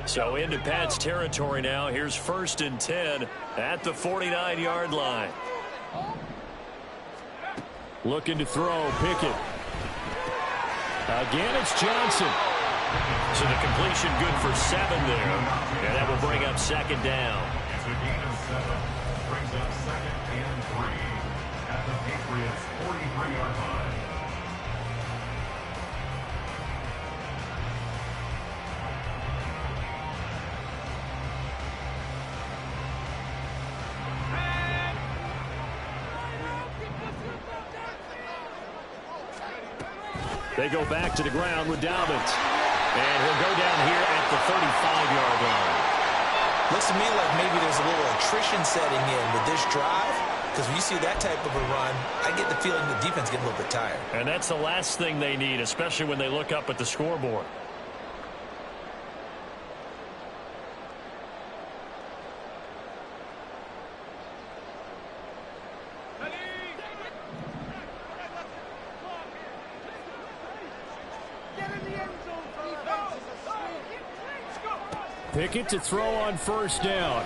So into Pat's territory now. Here's 1st and 10 at the 49-yard line. Looking to throw, Pickett. Again, it's Johnson. So the completion good for 7 there. And that will bring up 2nd down. It's a gain of 7. Brings up 2nd and 3 at the Patriots 43-yard line. They go back to the ground with Dobbins. And he'll go down here at the 35-yard line. Looks to me like maybe there's a little attrition setting in with this drive, because when you see that type of a run, I get the feeling the defense getting a little bit tired. And that's the last thing they need, especially when they look up at the scoreboard. Pickett to throw on first down.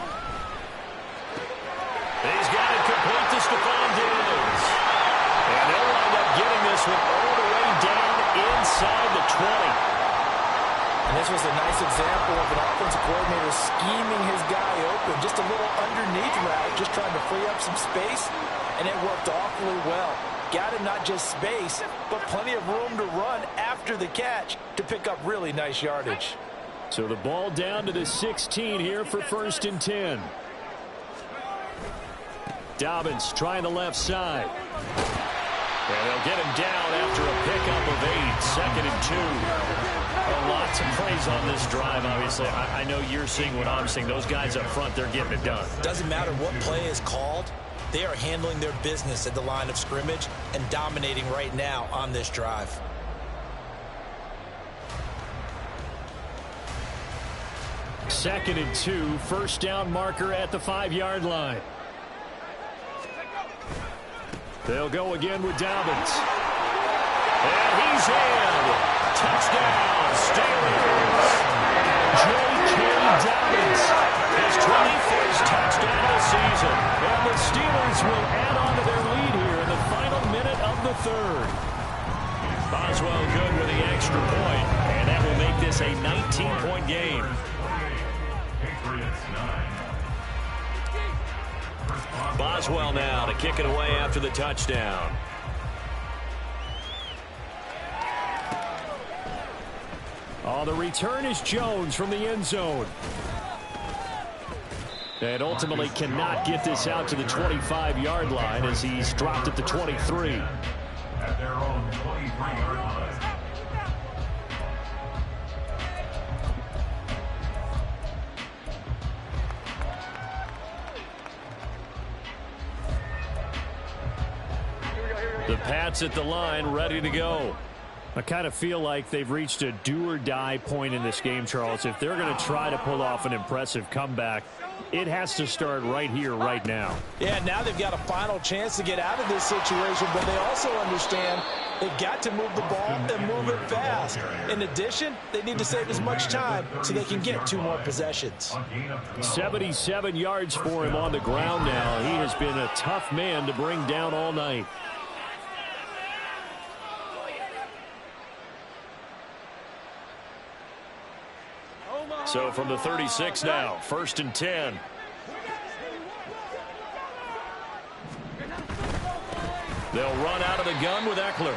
He's got it complete to Stephon Diggs. And they'll wind up getting this one all the way down inside the 20. And this was a nice example of an offensive coordinator scheming his guy open. Just a little underneath route, just trying to free up some space. And it worked awfully well. Got him not just space, but plenty of room to run after the catch to pick up really nice yardage. So the ball down to the 16 here for 1st and 10. Dobbins trying the left side. And they'll get him down after a pickup of 8. 2nd and 2. Lots of praise on this drive, obviously. I know you're seeing what I'm seeing. Those guys up front, they're getting it done. Doesn't matter what play is called. They are handling their business at the line of scrimmage and dominating right now on this drive. Second and 2, first down marker at the 5-yard line. They'll go again with Dobbins. And he's in. Touchdown, Steelers. J.K. Dobbins, his 21st touchdown of the season. And the Steelers will add on to their lead here in the final minute of the 3rd. Boswell good with the extra point, and that will make this a 19-point game. Boswell now to kick it away after the touchdown. Oh, the return is Jones from the end zone. And ultimately cannot get this out to the 25-yard line as he's dropped at the 23. At their own 23-yard line. The Pats at the line, ready to go. I kind of feel like they've reached a do-or-die point in this game, Charles. If they're going to try to pull off an impressive comeback, it has to start right here, right now. Yeah, now they've got a final chance to get out of this situation, but they also understand they've got to move the ball and move it fast. In addition, they need to save as much time so they can get 2 more possessions. 77 yards for him on the ground now. He has been a tough man to bring down all night. So from the 36 now, 1st and 10. They'll run out of the gun with Eckler.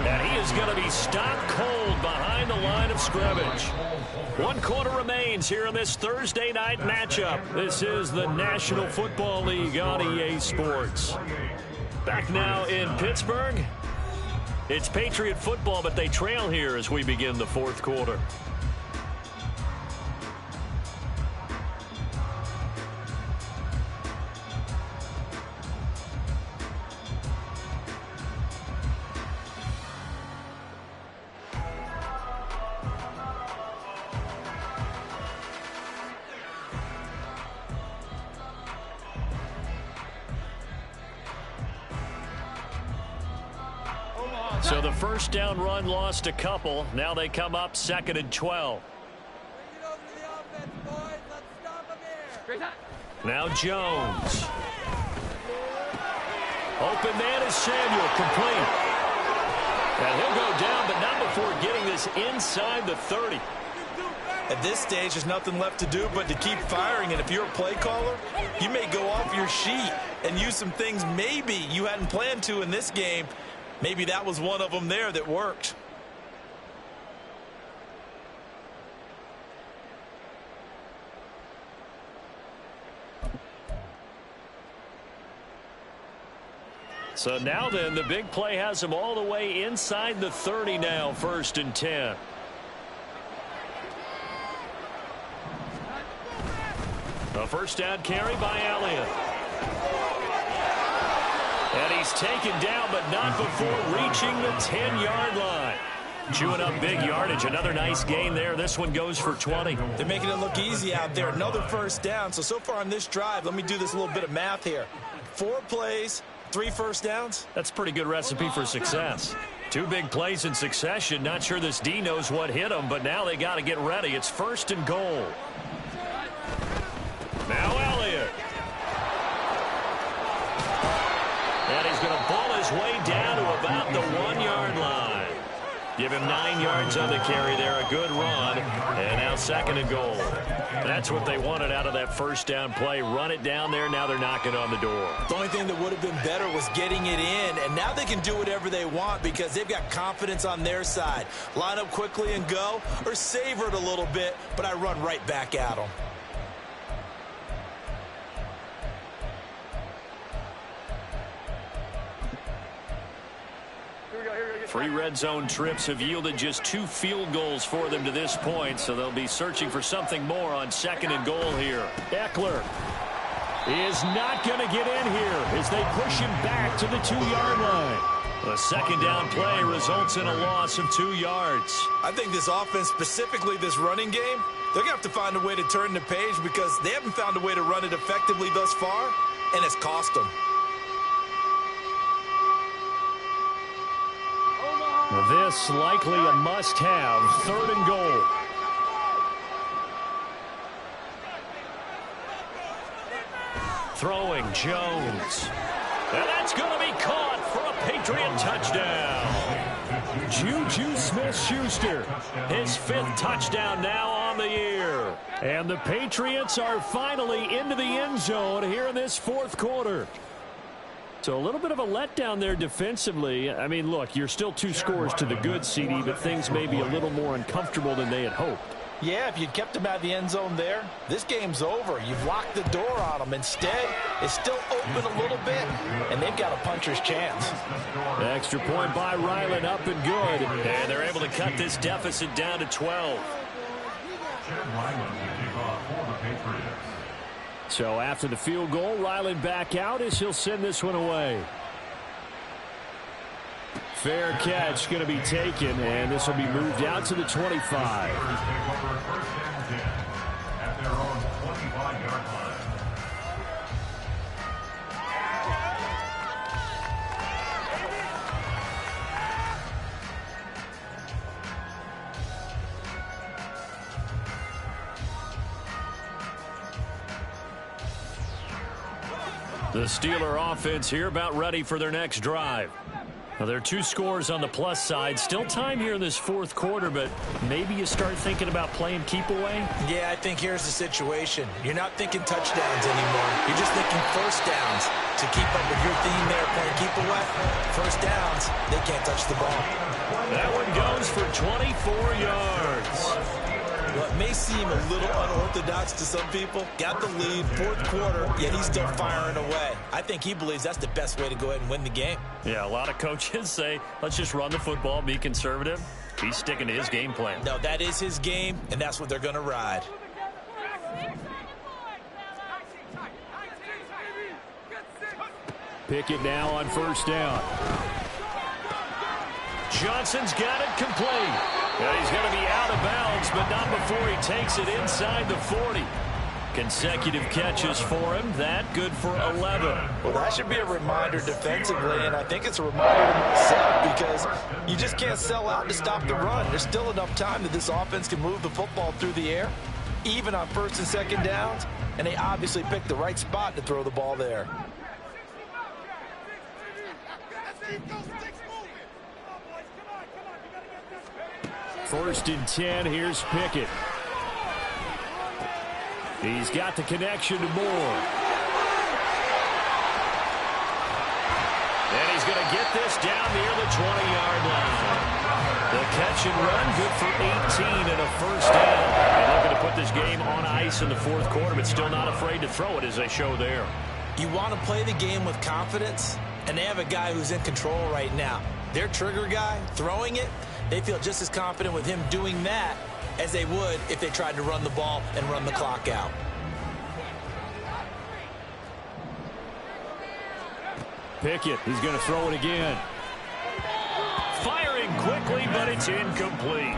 And he is going to be stopped cold behind the line of scrimmage. 1 quarter remains here in this Thursday night matchup. This is the National Football League on EA Sports. Back now in Pittsburgh. It's Patriot football, but they trail here as we begin the 4th quarter. So the first down run lost a couple. Now they come up 2nd and 12. Now Jones. Open man is Samuel, complete. And he'll go down, but not before getting this inside the 30. At this stage, there's nothing left to do but to keep firing. And if you're a play caller, you may go off your sheet and use some things maybe you hadn't planned to in this game. Maybe that was one of them there that worked. So now then, the big play has him all the way inside the 30 now, 1st and 10. A first down carry by Elliott. And he's taken down, but not before reaching the 10-yard line. Chewing up big yardage. Another nice gain there. This one goes for 20. They're making it look easy out there. Another first down. So far on this drive, let me do this little bit of math here. 4 plays, 3 first downs. That's a pretty good recipe for success. 2 big plays in succession. Not sure this D knows what hit him, but now they got to get ready. It's 1st and goal. Now Elliott. And he's going to ball his way down to about the 1-yard line. Give him 9 yards on the carry there. A good run. And now 2nd and goal. That's what they wanted out of that first down play. Run it down there. Now they're knocking on the door. The only thing that would have been better was getting it in. And now they can do whatever they want because they've got confidence on their side. Line up quickly and go, or savor it a little bit, but I run right back at them. 3 red zone trips have yielded just 2 field goals for them to this point, so they'll be searching for something more on 2nd and goal here. Eckler is not going to get in here as they push him back to the 2-yard line. The 2nd down play results in a loss of 2 yards. I think this offense, specifically this running game, they're going to have to find a way to turn the page because they haven't found a way to run it effectively thus far, and it's cost them. This likely a must-have. 3rd and goal. Throwing Jones. And that's going to be caught for a Patriot touchdown. Juju Smith-Schuster, his 5th touchdown now on the year. And the Patriots are finally into the end zone here in this 4th quarter. So a little bit of a letdown there defensively. I mean, look, you're still 2 scores to the good, CD, but things may be a little more uncomfortable than they had hoped. Yeah, if you'd kept them out of the end zone there, this game's over. You've locked the door on them. Instead, it's still open a little bit, and they've got a puncher's chance. The extra point by Ryland up and good. And they're able to cut this deficit down to 12. So after the field goal, Ryland back out as he'll send this one away. Fair catch going to be taken, and this will be moved out to the 25. At their own 25-yard line. The Steeler offense here about ready for their next drive. Now, there are 2 scores on the plus side. Still time here in this 4th quarter, but maybe you start thinking about playing keep away? Yeah, I think here's the situation. You're not thinking touchdowns anymore. You're just thinking first downs. To keep up with your theme there, playing keep away, first downs, they can't touch the ball. That one goes for 24 yards. Well, it may seem a little unorthodox to some people. Got the lead, 4th quarter, yet he's still firing away. I think he believes that's the best way to go ahead and win the game. Yeah, a lot of coaches say, let's just run the football, be conservative. He's sticking to his game plan. No, that is his game, and that's what they're going to ride. Pickett now on 1st down. Johnson's got it complete. And he's going to be out of bounds, but not before he takes it inside the 40. Consecutive catches for him. That good for 11. Well, that should be a reminder defensively, and I think it's a reminder to myself because you just can't sell out to stop the run. There's still enough time that this offense can move the football through the air, even on 1st and 2nd downs, and they obviously picked the right spot to throw the ball there. First and 10, here's Pickett. He's got the connection to Moore. And he's going to get this down near the 20-yard line. The catch and run, good for 18 and a first down. And looking to put this game on ice in the 4th quarter, but still not afraid to throw it as they show there. You want to play the game with confidence, and they have a guy who's in control right now. Their trigger guy, throwing it, they feel just as confident with him doing that as they would if they tried to run the ball and run the clock out. Pickett, he's going to throw it again. Firing quickly, but it's incomplete.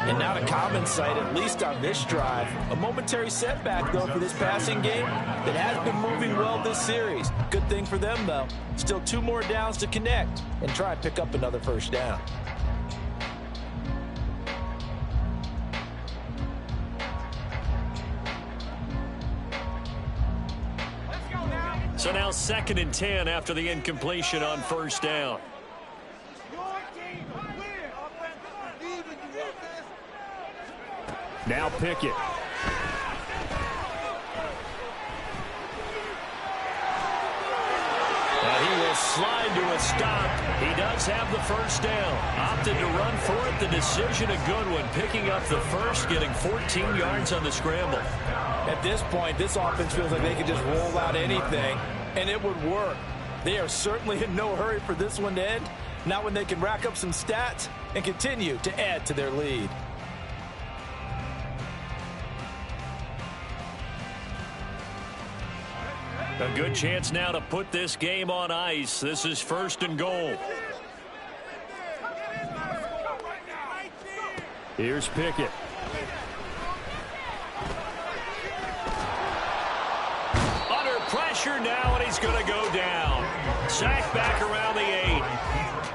And not a common sight, at least on this drive. A momentary setback, though, for this passing game that has been moving well this series. Good thing for them, though. Still 2 more downs to connect and try and pick up another first down. So now 2nd and 10 after the incompletion on first down. Now Pickett. And he will slide to a stop. He does have the first down. Opted to run for it. The decision a good one. Picking up the first, getting 14 yards on the scramble. At this point, this offense feels like they could just roll out anything, and it would work. They are certainly in no hurry for this one to end. Not when they can rack up some stats and continue to add to their lead. A good chance now to put this game on ice. This is 1st and goal. Here's Pickett. Under pressure now, and he's going to go down. Sacked back around the 8.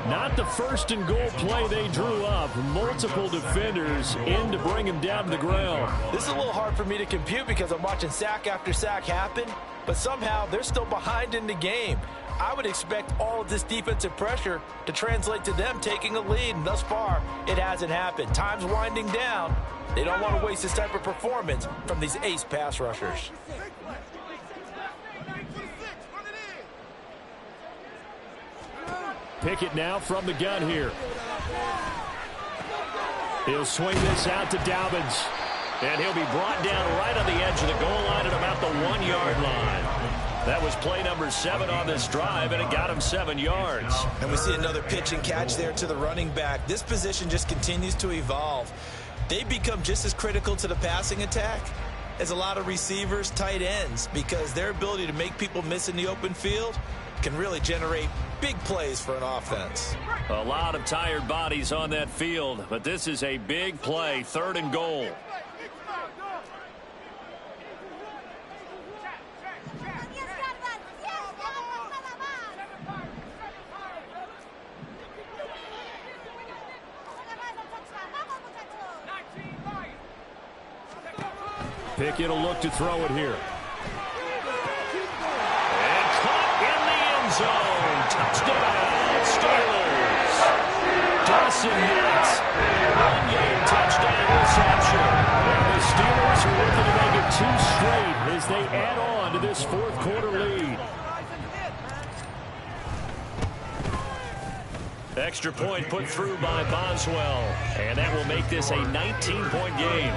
Not the 1st and goal play they drew up. Multiple defenders in to bring him down to the ground. This is a little hard for me to compute because I'm watching sack after sack happen, but somehow they're still behind in the game. I would expect all of this defensive pressure to translate to them taking a lead, and thus far, it hasn't happened. Time's winding down. They don't want to waste this type of performance from these ace pass rushers. Pickett now from the gun here. He'll swing this out to Dobbins. And he'll be brought down right on the edge of the goal line at about the 1-yard line. That was play number 7 on this drive, and it got him 7 yards. And we see another pitch and catch there to the running back. This position just continues to evolve. They become just as critical to the passing attack as a lot of receivers, tight ends, because their ability to make people miss in the open field can really generate big plays for an offense. A lot of tired bodies on that field, but this is a big play, 3rd and goal. Pickett will look to throw it here. And caught in the end zone. Touchdown, Steelers. Dawson Knox, 1-yard touchdown reception. And the Steelers are looking to make it 2 straight as they add on to this 4th quarter lead. Extra point put through by Boswell. And that will make this a 19-point game.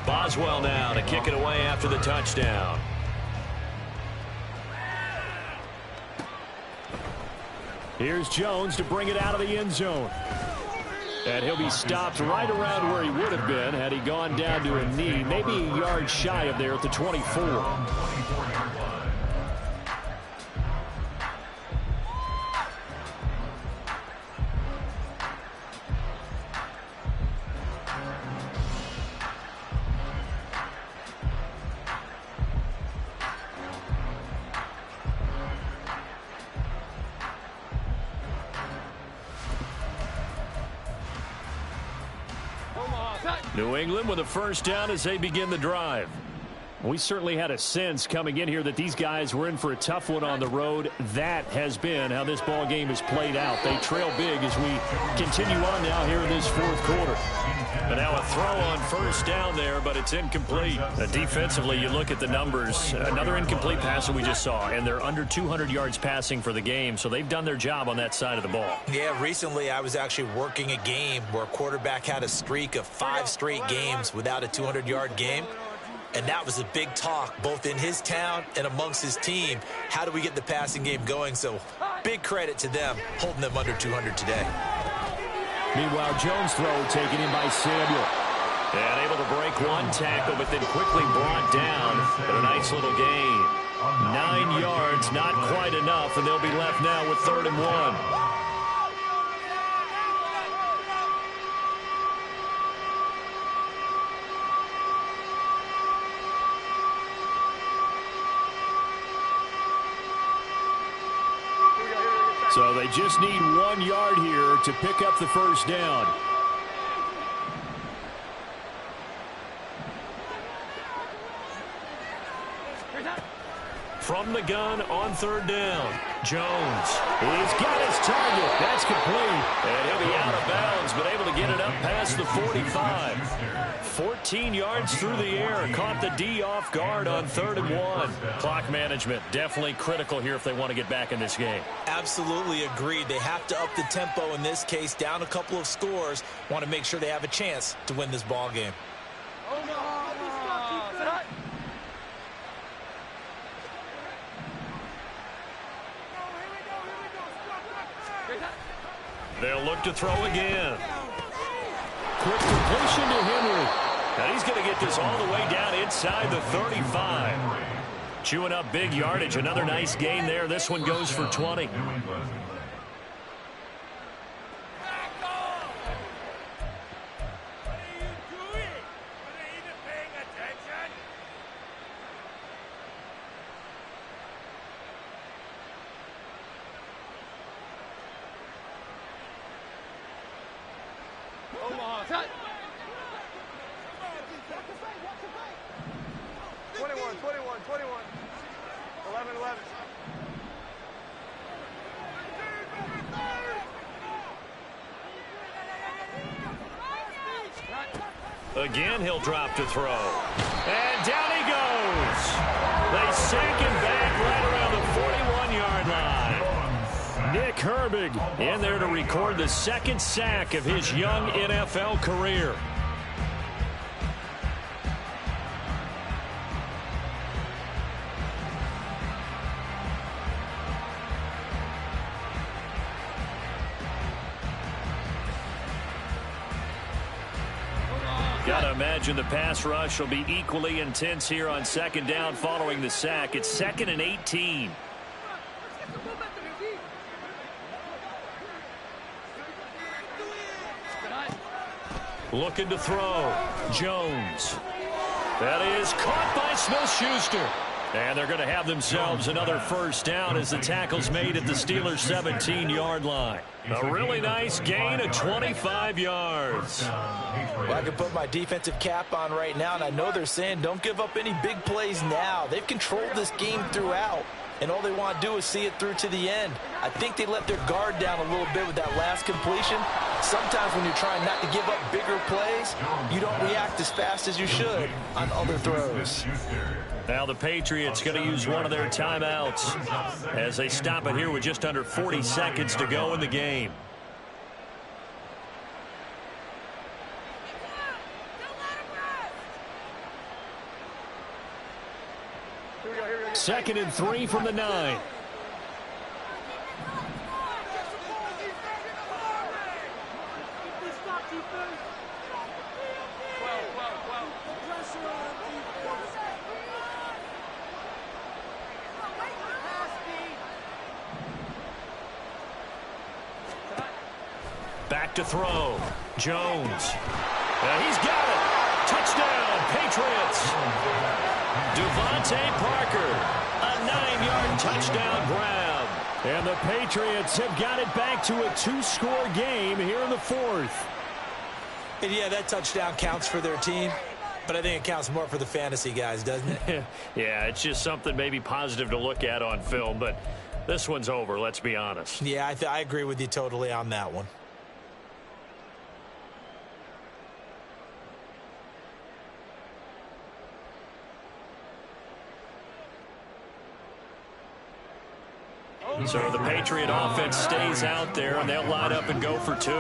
Boswell now to kick it away after the touchdown. Here's Jones to bring it out of the end zone. And he'll be stopped right around where he would have been had he gone down to a knee, maybe a yard shy of there at the 24. New England with a first down as they begin the drive. We certainly had a sense coming in here that these guys were in for a tough one on the road. That has been how this ball game has played out. They trail big as we continue on now here in this 4th quarter. And now a throw on first down there, but it's incomplete. Defensively, you look at the numbers. Another incomplete pass that we just saw, and they're under 200 yards passing for the game, so they've done their job on that side of the ball. Yeah, recently I was actually working a game where a quarterback had a streak of 5 straight games without a 200-yard game. And that was a big talk, both in his town and amongst his team. How do we get the passing game going? So big credit to them, holding them under 200 today. Meanwhile, Jones' throw taken in by Samuel. And able to break one tackle, but then quickly brought down. But a nice little gain. 9 yards, not quite enough, and they'll be left now with 3rd and 1. So they just need 1 yard here to pick up the first down. From the gun on 3rd down, Jones. He's got his target. That's complete. And he'll be out of bounds, but able to get it up past the 45. 14 yards through the air. Caught the D off guard on 3rd and 1. Clock management definitely critical here if they want to get back in this game. Absolutely agreed. They have to up the tempo in this case. Down a couple of scores. Want to make sure they have a chance to win this ball game. They'll look to throw again. Quick completion to Henry. And he's going to get this all the way down inside the 35. Chewing up big yardage. Another nice gain there. This one goes for 20. Again, he'll drop to throw. And down he goes. They sack him back right around the 41-yard line. Nick Herbig in there to record the 2nd sack of his young NFL career. Got to imagine the pass rush will be equally intense here on 2nd down following the sack. It's 2nd and 18. Looking to throw. Jones. That is caught by Smith-Schuster. And they're going to have themselves another first down as the tackle's made at the Steelers' 17-yard line. A really nice gain of 25 yards. Well, I can put my defensive cap on right now, and I know they're saying don't give up any big plays now. They've controlled this game throughout, and all they want to do is see it through to the end. I think they let their guard down a little bit with that last completion. Sometimes when you're trying not to give up bigger plays, you don't react as fast as you should on other throws. Now the Patriots going to use one of their timeouts as they stop it here with just under 40 seconds to go in the game. Second and 3 from the 9. Back to throw. Jones. He's got it. Touchdown, Patriots. Devontae Parker. A 9-yard touchdown grab. And the Patriots have got it back to a 2-score game here in the 4th. And yeah, that touchdown counts for their team, but I think it counts more for the fantasy guys, doesn't it? Yeah, it's just something maybe positive to look at on film, but this one's over, let's be honest. Yeah, I agree with you totally on that one. So the Patriot offense stays out there, and they'll line up and go for 2.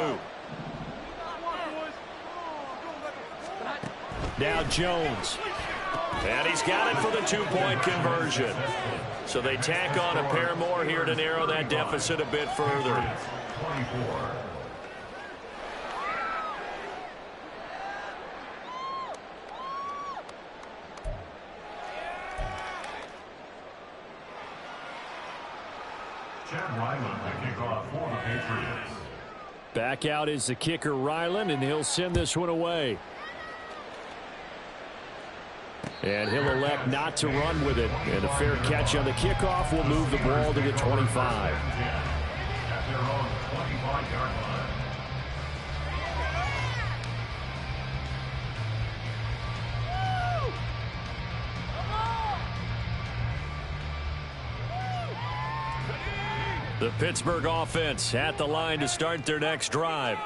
Now Jones. And he's got it for the 2-point conversion. So they tack on a pair more here to narrow that deficit a bit further. 24. for the Patriots. Back out is the kicker, Ryland, and he'll send this one away. And he'll elect not to run with it. And a fair catch on the kickoff will move the ball to the 25. At their own 25-yard line. The Pittsburgh offense at the line to start their next drive.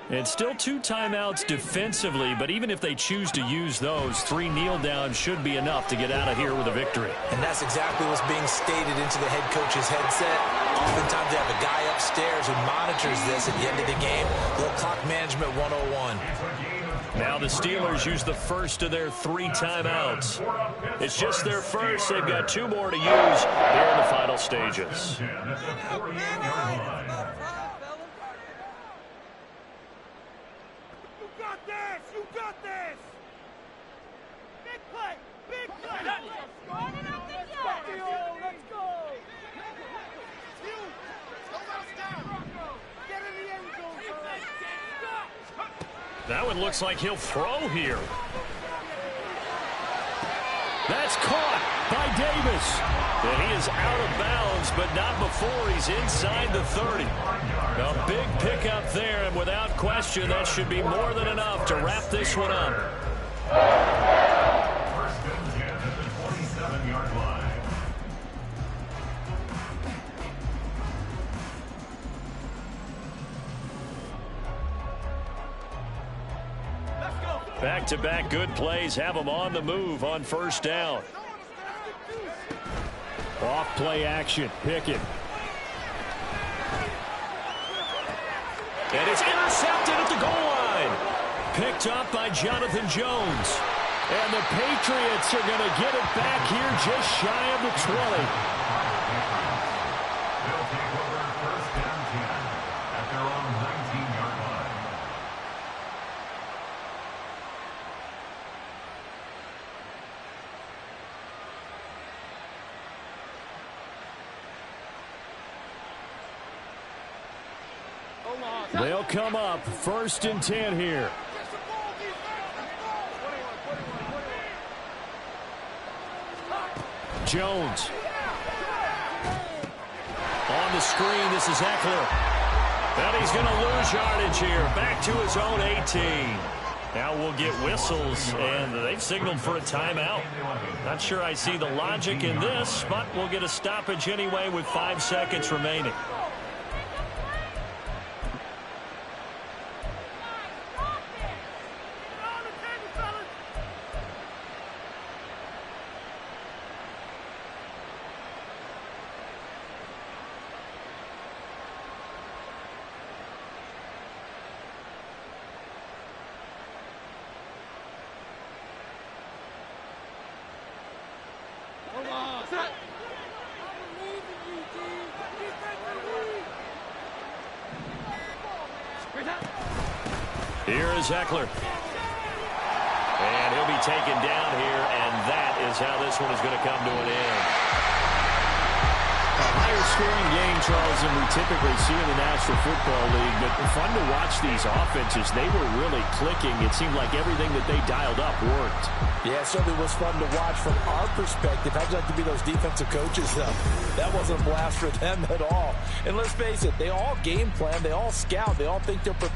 And still 2 timeouts defensively, but even if they choose to use those, 3 kneel downs should be enough to get out of here with a victory. And that's exactly what's being stated into the head coach's headset. Oftentimes they have a guy upstairs who monitors this at the end of the game. Little clock management 101. Now the Steelers use the first of their 3 timeouts. It's just their first. They've got 2 more to use here in the final stages. That one looks like he'll throw here. That's caught by Davis. And he is out of bounds, but not before he's inside the 30. A big pickup there, and without question, that should be more than enough to wrap this one up. First and 10 at the 27-yard line. Back-to-back good plays have them on the move on first down. Off play action, Pickett. And it's intercepted at the goal line. Picked up by Jonathan Jones. And the Patriots are going to get it back here just shy of the 20. They'll take over first and 10 at their own 19-yard line. They'll come up first and 10 here. Jones. On the screen, this is Eckler. And he's going to lose yardage here. Back to his own 18. Now we'll get whistles, and they've signaled for a timeout. Not sure I see the logic in this, but we'll get a stoppage anyway with 5 seconds remaining. Here is Eckler. And he'll be taken down here, and that is how this one is going to come to an end. A higher scoring game, Charles, than we typically see in the National Football League, but fun to watch these offenses. They were really clicking. It seemed like everything that they dialed up worked. Yeah, it certainly was fun to watch from our perspective. How'd you like to be those defensive coaches, though? That wasn't a blast for them at all. And let's face it, they all game plan, they all scout, they all think they're prepared.